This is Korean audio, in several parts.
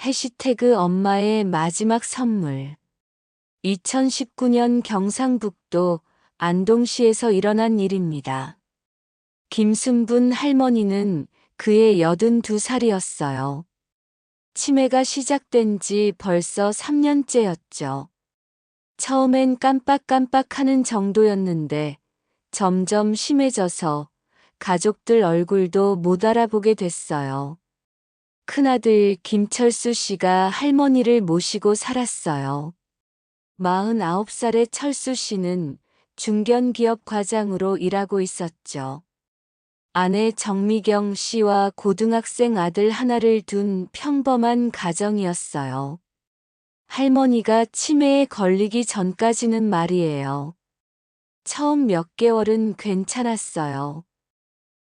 해시태그 엄마의 마지막 선물. 2019년 경상북도 안동시에서 일어난 일입니다. 김순분 할머니는 그의 82살이었어요. 치매가 시작된 지 벌써 3년째였죠. 처음엔 깜빡깜빡하는 정도였는데 점점 심해져서 가족들 얼굴도 못 알아보게 됐어요. 큰아들 김철수 씨가 할머니를 모시고 살았어요. 49살의 철수 씨는 중견기업 과장으로 일하고 있었죠. 아내 정미경 씨와 고등학생 아들 하나를 둔 평범한 가정이었어요. 할머니가 치매에 걸리기 전까지는 말이에요. 처음 몇 개월은 괜찮았어요.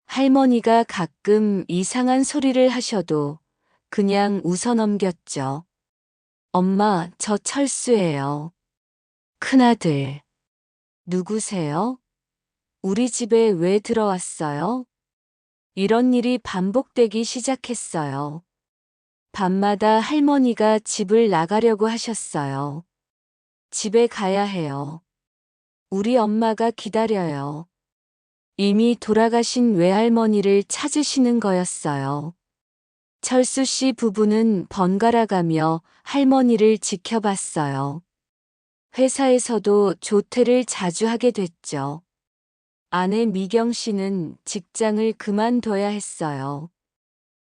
할머니가 가끔 이상한 소리를 하셔도 그냥 웃어넘겼죠. 엄마, 저 철수예요. 큰아들. 누구세요? 우리 집에 왜 들어왔어요? 이런 일이 반복되기 시작했어요. 밤마다 할머니가 집을 나가려고 하셨어요. 집에 가야 해요. 우리 엄마가 기다려요. 이미 돌아가신 외할머니를 찾으시는 거였어요. 철수 씨 부부는 번갈아가며 할머니를 지켜봤어요. 회사에서도 조퇴를 자주 하게 됐죠. 아내 미경 씨는 직장을 그만둬야 했어요.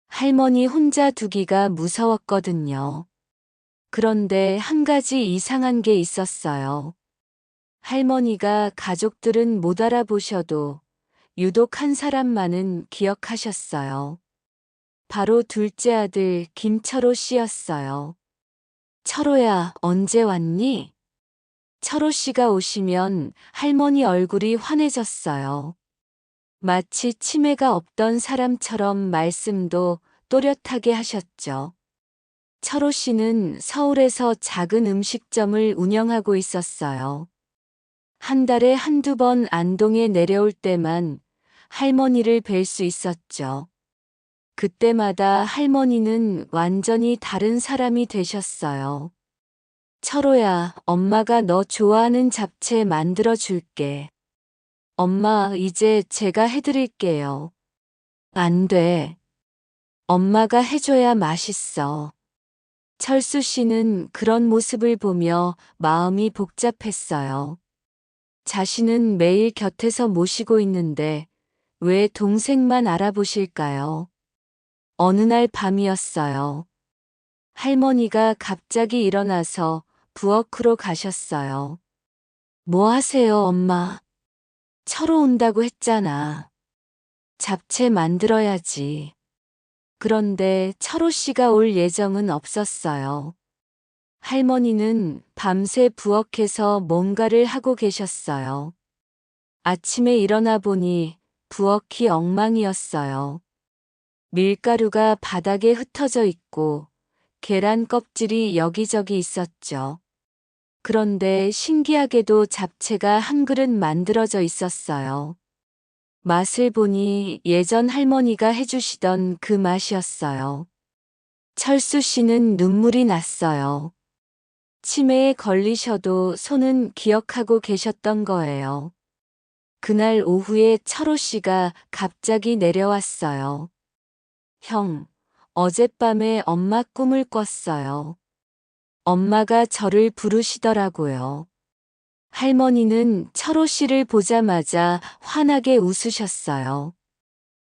할머니 혼자 두기가 무서웠거든요. 그런데 한 가지 이상한 게 있었어요. 할머니가 가족들은 못 알아보셔도 유독 한 사람만은 기억하셨어요. 바로 둘째 아들 김철호 씨였어요. 철호야, 언제 왔니? 철호 씨가 오시면 할머니 얼굴이 환해졌어요. 마치 치매가 없던 사람처럼 말씀도 또렷하게 하셨죠. 철호 씨는 서울에서 작은 음식점을 운영하고 있었어요. 한 달에 한두 번 안동에 내려올 때만 할머니를 뵐 수 있었죠. 그때마다 할머니는 완전히 다른 사람이 되셨어요. 철호야, 엄마가 너 좋아하는 잡채 만들어 줄게. 엄마, 이제 제가 해드릴게요. 안 돼. 엄마가 해줘야 맛있어. 철수 씨는 그런 모습을 보며 마음이 복잡했어요. 자신은 매일 곁에서 모시고 있는데 왜 동생만 알아보실까요? 어느 날 밤이었어요. 할머니가 갑자기 일어나서 부엌으로 가셨어요. 뭐 하세요, 엄마? 철호 온다고 했잖아. 잡채 만들어야지. 그런데 철호 씨가 올 예정은 없었어요. 할머니는 밤새 부엌에서 뭔가를 하고 계셨어요. 아침에 일어나 보니 부엌이 엉망이었어요. 밀가루가 바닥에 흩어져 있고 계란 껍질이 여기저기 있었죠. 그런데 신기하게도 잡채가 한 그릇 만들어져 있었어요. 맛을 보니 예전 할머니가 해주시던 그 맛이었어요. 철수 씨는 눈물이 났어요. 치매에 걸리셔도 손은 기억하고 계셨던 거예요. 그날 오후에 철호 씨가 갑자기 내려왔어요. 형, 어젯밤에 엄마 꿈을 꿨어요. 엄마가 저를 부르시더라고요. 할머니는 철호 씨를 보자마자 환하게 웃으셨어요.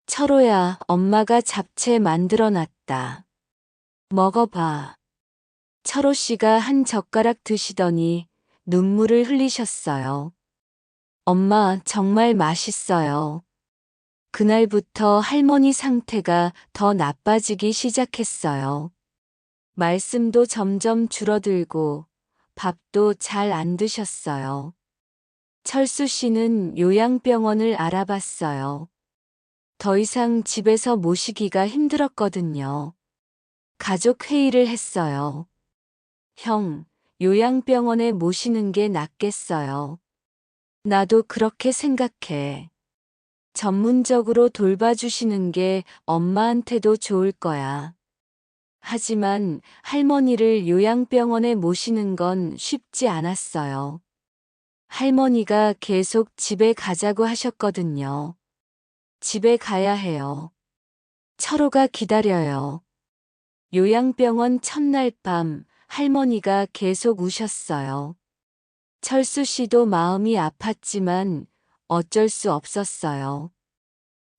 철호야, 엄마가 잡채 만들어 놨다. 먹어봐. 철호 씨가 한 젓가락 드시더니 눈물을 흘리셨어요. 엄마, 정말 맛있어요. 그날부터 할머니 상태가 더 나빠지기 시작했어요. 말씀도 점점 줄어들고 밥도 잘 안 드셨어요. 철수 씨는 요양병원을 알아봤어요. 더 이상 집에서 모시기가 힘들었거든요. 가족 회의를 했어요. 형, 요양병원에 모시는 게 낫겠어요. 나도 그렇게 생각해. 전문적으로 돌봐주시는 게 엄마한테도 좋을 거야. 하지만 할머니를 요양병원에 모시는 건 쉽지 않았어요. 할머니가 계속 집에 가자고 하셨거든요. 집에 가야 해요. 철호가 기다려요. 요양병원 첫날 밤 할머니가 계속 우셨어요. 철수 씨도 마음이 아팠지만 어쩔 수 없었어요.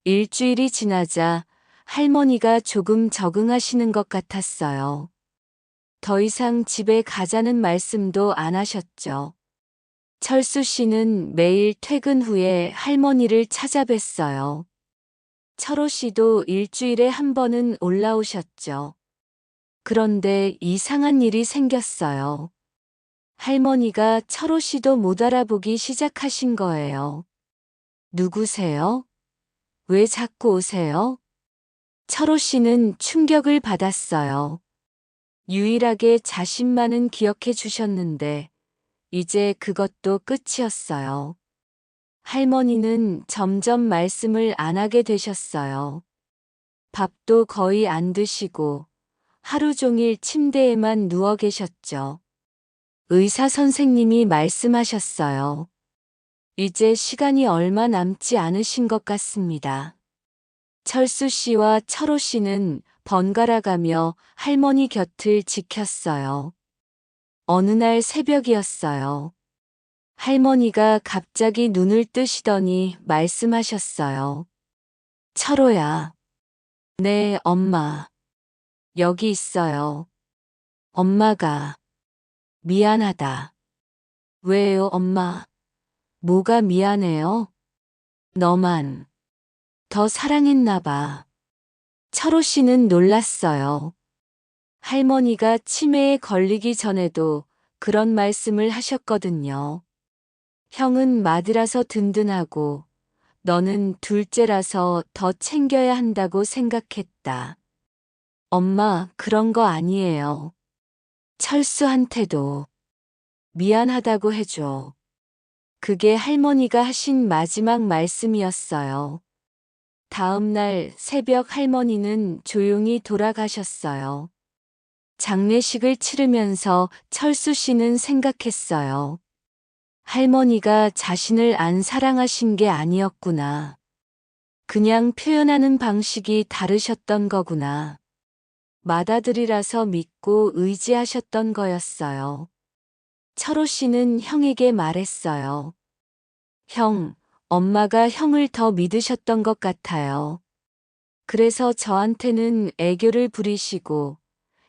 일주일이 지나자 할머니가 조금 적응하시는 것 같았어요. 더 이상 집에 가자는 말씀도 안 하셨죠. 철수 씨는 매일 퇴근 후에 할머니를 찾아뵀어요. 철호 씨도 일주일에 한 번은 올라오셨죠. 그런데 이상한 일이 생겼어요. 할머니가 철호 씨도 못 알아보기 시작하신 거예요. 누구세요? 왜 자꾸 오세요? 철호 씨는 충격을 받았어요. 유일하게 자신만은 기억해 주셨는데, 이제 그것도 끝이었어요. 할머니는 점점 말씀을 안 하게 되셨어요. 밥도 거의 안 드시고 하루 종일 침대에만 누워 계셨죠. 의사 선생님이 말씀하셨어요. 이제 시간이 얼마 남지 않으신 것 같습니다. 철수 씨와 철호 씨는 번갈아 가며 할머니 곁을 지켰어요. 어느 날 새벽이었어요. 할머니가 갑자기 눈을 뜨시더니 말씀하셨어요. 철호야. 네, 엄마. 여기 있어요. 엄마가. 미안하다. 왜요, 엄마? 뭐가 미안해요? 너만. 더 사랑했나 봐. 철호 씨는 놀랐어요. 할머니가 치매에 걸리기 전에도 그런 말씀을 하셨거든요. 형은 맏이라서 든든하고 너는 둘째라서 더 챙겨야 한다고 생각했다. 엄마, 그런 거 아니에요. 철수한테도 미안하다고 해줘. 그게 할머니가 하신 마지막 말씀이었어요. 다음 날 새벽 할머니는 조용히 돌아가셨어요. 장례식을 치르면서 철수 씨는 생각했어요. 할머니가 자신을 안 사랑하신 게 아니었구나. 그냥 표현하는 방식이 다르셨던 거구나. 맏아들이라서 믿고 의지하셨던 거였어요. 철호 씨는 형에게 말했어요. 형, 엄마가 형을 더 믿으셨던 것 같아요. 그래서 저한테는 애교를 부리시고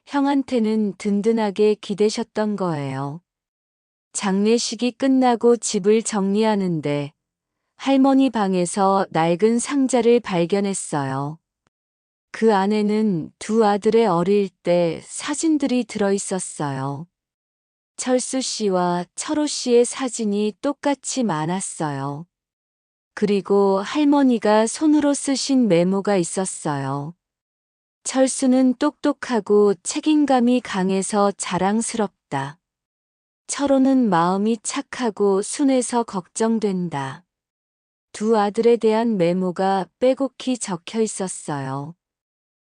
형한테는 든든하게 기대셨던 거예요. 장례식이 끝나고 집을 정리하는데 할머니 방에서 낡은 상자를 발견했어요. 그 안에는 두 아들의 어릴 때 사진들이 들어 있었어요. 철수 씨와 철호 씨의 사진이 똑같이 많았어요. 그리고 할머니가 손으로 쓰신 메모가 있었어요. 철수는 똑똑하고 책임감이 강해서 자랑스럽다. 철호는 마음이 착하고 순해서 걱정된다. 두 아들에 대한 메모가 빼곡히 적혀 있었어요.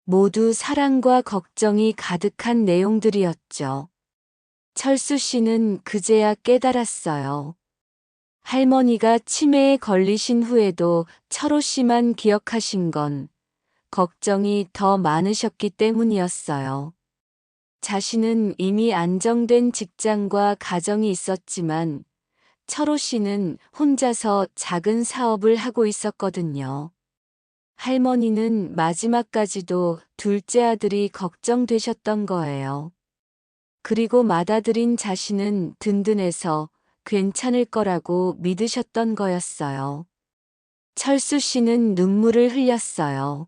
모두 사랑과 걱정이 가득한 내용들이었죠. 철수 씨는 그제야 깨달았어요. 할머니가 치매에 걸리신 후에도 철호 씨만 기억하신 건 걱정이 더 많으셨기 때문이었어요. 자신은 이미 안정된 직장과 가정이 있었지만 철호 씨는 혼자서 작은 사업을 하고 있었거든요. 할머니는 마지막까지도 둘째 아들이 걱정되셨던 거예요. 그리고 맏아들인 자신은 든든해서 괜찮을 거라고 믿으셨던 거였어요. 철수 씨는 눈물을 흘렸어요.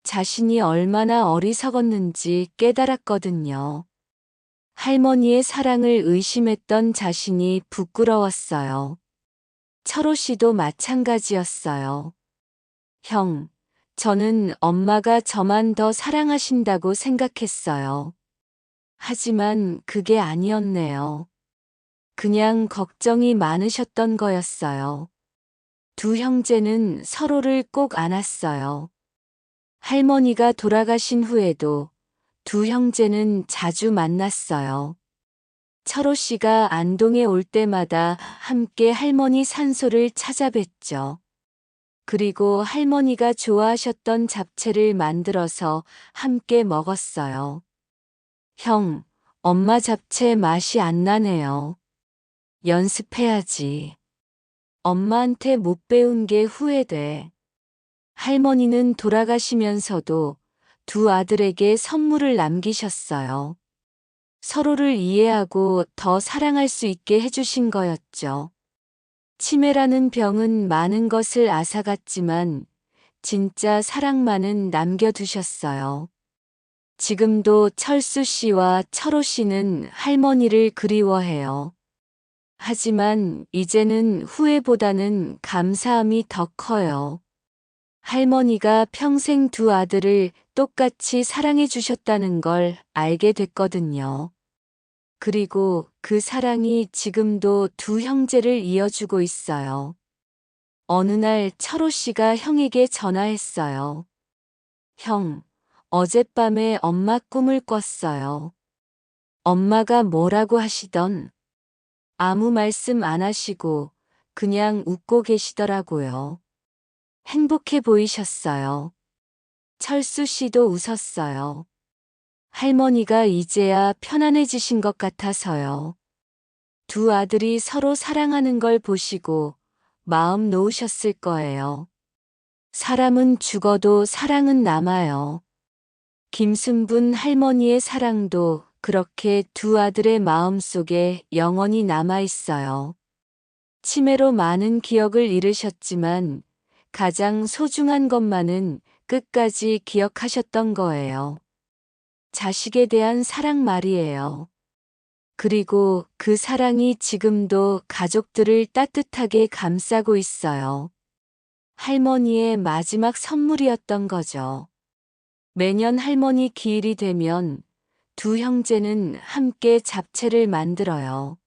자신이 얼마나 어리석었는지 깨달았거든요. 할머니의 사랑을 의심했던 자신이 부끄러웠어요. 철호 씨도 마찬가지였어요. 형, 저는 엄마가 저만 더 사랑하신다고 생각했어요. 하지만 그게 아니었네요. 그냥 걱정이 많으셨던 거였어요. 두 형제는 서로를 꼭 안았어요. 할머니가 돌아가신 후에도 두 형제는 자주 만났어요. 철호 씨가 안동에 올 때마다 함께 할머니 산소를 찾아뵀죠. 그리고 할머니가 좋아하셨던 잡채를 만들어서 함께 먹었어요. 형, 엄마 잡채 맛이 안 나네요. 연습해야지. 엄마한테 못 배운 게 후회돼. 할머니는 돌아가시면서도 두 아들에게 선물을 남기셨어요. 서로를 이해하고 더 사랑할 수 있게 해주신 거였죠. 치매라는 병은 많은 것을 앗아갔지만 진짜 사랑만은 남겨두셨어요. 지금도 철수 씨와 철호 씨는 할머니를 그리워해요. 하지만 이제는 후회보다는 감사함이 더 커요. 할머니가 평생 두 아들을 똑같이 사랑해 주셨다는 걸 알게 됐거든요. 그리고 그 사랑이 지금도 두 형제를 이어주고 있어요. 어느 날 철호 씨가 형에게 전화했어요. 형, 어젯밤에 엄마 꿈을 꿨어요. 엄마가 뭐라고 하시던? 아무 말씀 안 하시고 그냥 웃고 계시더라고요. 행복해 보이셨어요. 철수 씨도 웃었어요. 할머니가 이제야 편안해지신 것 같아서요. 두 아들이 서로 사랑하는 걸 보시고 마음 놓으셨을 거예요. 사람은 죽어도 사랑은 남아요. 김순분 할머니의 사랑도 그렇게 두 아들의 마음 속에 영원히 남아 있어요. 치매로 많은 기억을 잃으셨지만 가장 소중한 것만은 끝까지 기억하셨던 거예요. 자식에 대한 사랑 말이에요. 그리고 그 사랑이 지금도 가족들을 따뜻하게 감싸고 있어요. 할머니의 마지막 선물이었던 거죠. 매년 할머니 기일이 되면 두 형제는 함께 잡채를 만들어요.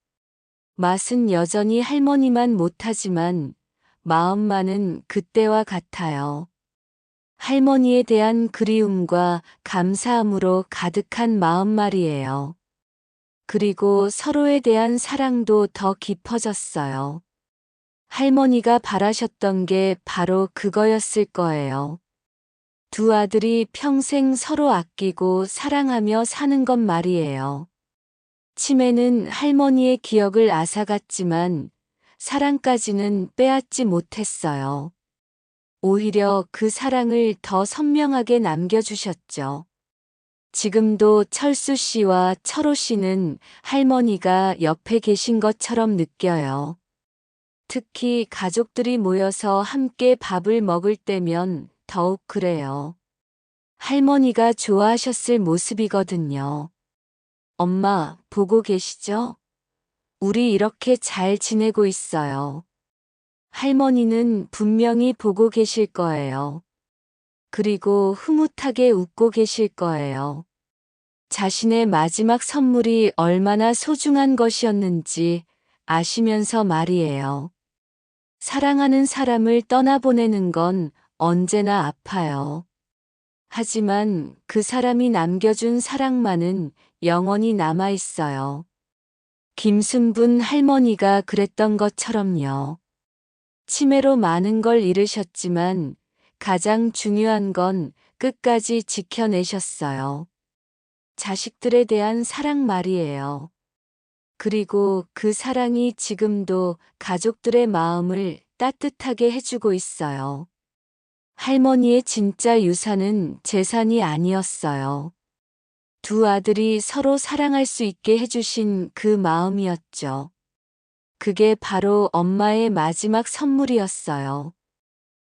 맛은 여전히 할머니만 못하지만 마음만은 그때와 같아요. 할머니에 대한 그리움과 감사함으로 가득한 마음 말이에요. 그리고 서로에 대한 사랑도 더 깊어졌어요. 할머니가 바라셨던 게 바로 그거였을 거예요. 두 아들이 평생 서로 아끼고 사랑하며 사는 것 말이에요. 치매는 할머니의 기억을 앗아갔지만 사랑까지는 빼앗지 못했어요. 오히려 그 사랑을 더 선명하게 남겨주셨죠. 지금도 철수 씨와 철호 씨는 할머니가 옆에 계신 것처럼 느껴요. 특히 가족들이 모여서 함께 밥을 먹을 때면 더욱 그래요. 할머니가 좋아하셨을 모습이거든요. 엄마, 보고 계시죠? 우리 이렇게 잘 지내고 있어요. 할머니는 분명히 보고 계실 거예요. 그리고 흐뭇하게 웃고 계실 거예요. 자신의 마지막 선물이 얼마나 소중한 것이었는지 아시면서 말이에요. 사랑하는 사람을 떠나보내는 건 언제나 아파요. 하지만 그 사람이 남겨준 사랑만은 영원히 남아있어요. 김순분 할머니가 그랬던 것처럼요. 치매로 많은 걸 잃으셨지만 가장 중요한 건 끝까지 지켜내셨어요. 자식들에 대한 사랑 말이에요. 그리고 그 사랑이 지금도 가족들의 마음을 따뜻하게 해주고 있어요. 할머니의 진짜 유산은 재산이 아니었어요. 두 아들이 서로 사랑할 수 있게 해주신 그 마음이었죠. 그게 바로 엄마의 마지막 선물이었어요.